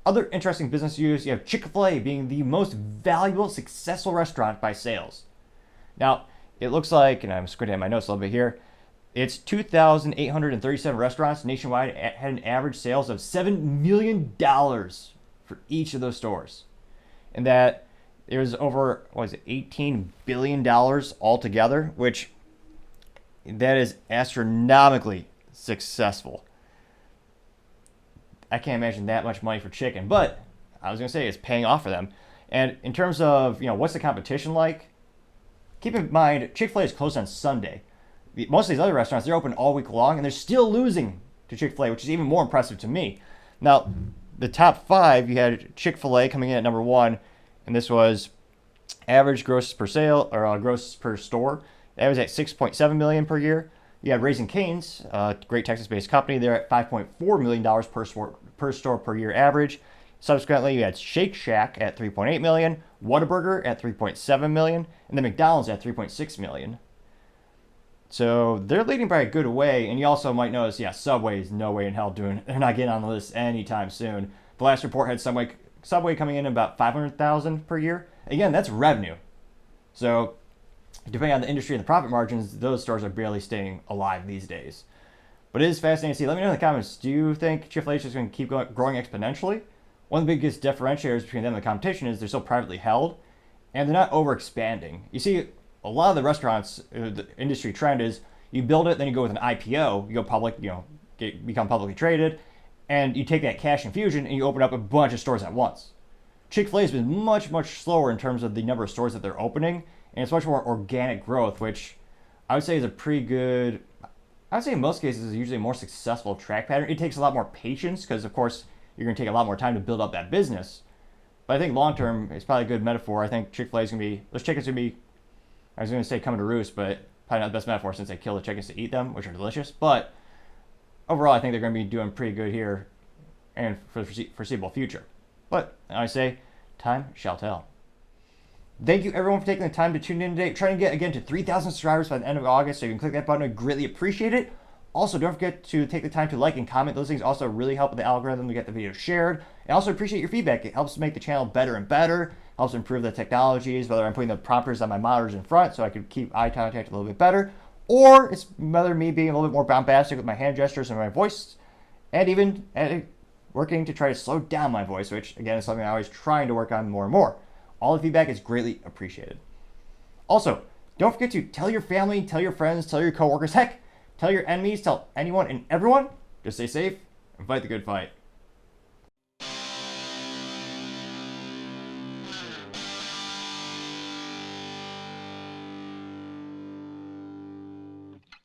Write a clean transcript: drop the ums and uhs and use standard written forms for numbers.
Other interesting business news, you have Chick-fil A being the most valuable, successful restaurant by sales. Now, it looks like, and I'm squinting at my notes a little bit here, it's 2,837 restaurants nationwide had an average sales of $7 million for each of those stores. And that there's over, what is it, $18 billion altogether, which that is astronomically successful. I can't imagine that much money for chicken, but I was going to say it's paying off for them. And in terms of, what's the competition like? Keep in mind, Chick-fil-A is closed on Sunday. Most of these other restaurants, they're open all week long, and they're still losing to Chick-fil-A, which is even more impressive to me. Now, the top 5, you had Chick-fil-A coming in at number 1, and this was average gross per sale, or gross per store. That was at $6.7 million per year. You had Raising Cane's, a great Texas-based company. They're at $5.4 million per store per year average. Subsequently, you had Shake Shack at $3.8 million, Whataburger at $3.7 million, and then McDonald's at $3.6 million. So they're leading by a good way. And you also might notice, Subway is no way in hell they're not getting on the list anytime soon. The last report had Subway coming in about $500,000 per year. Again, that's revenue. So depending on the industry and the profit margins, those stores are barely staying alive these days. But it is fascinating to see. Let me know in the comments, do you think Chick-fil-A is just going to keep growing exponentially? One of the biggest differentiators between them and the competition is they're so privately held, and they're not overexpanding. You see, a lot of the restaurants, the industry trend is you build it, then you go with an IPO, you go public, become publicly traded, and you take that cash infusion and you open up a bunch of stores at once. Chick-fil-A has been much, much slower in terms of the number of stores that they're opening, and it's much more organic growth, which I would say is a pretty good, I would say in most cases is usually a more successful track pattern. It takes a lot more patience because, of course, you're going to take a lot more time to build up that business. But I think long term, it's probably a good metaphor. I think Chick-fil-A is going to be, those chickens are going to be, I was going to say coming to roost, but probably not the best metaphor since they kill the chickens to eat them, which are delicious. But overall, I think they're going to be doing pretty good here and for the foreseeable future. But I say, time shall tell. Thank you everyone for taking the time to tune in today. Trying to get again to 3,000 subscribers by the end of August, so you can click that button. I greatly appreciate it. Also, don't forget to take the time to like and comment. Those things also really help with the algorithm to get the video shared. I also appreciate your feedback. It helps make the channel better and better. Helps improve the technologies, whether I'm putting the prompters on my monitors in front so I could keep eye contact a little bit better, or it's whether me being a little bit more bombastic with my hand gestures and my voice, and even working to try to slow down my voice, which again is something I'm always trying to work on more and more. All the feedback is greatly appreciated. Also, don't forget to tell your family, tell your friends, tell your coworkers, heck, tell your enemies, tell anyone and everyone. Just stay safe and fight the good fight.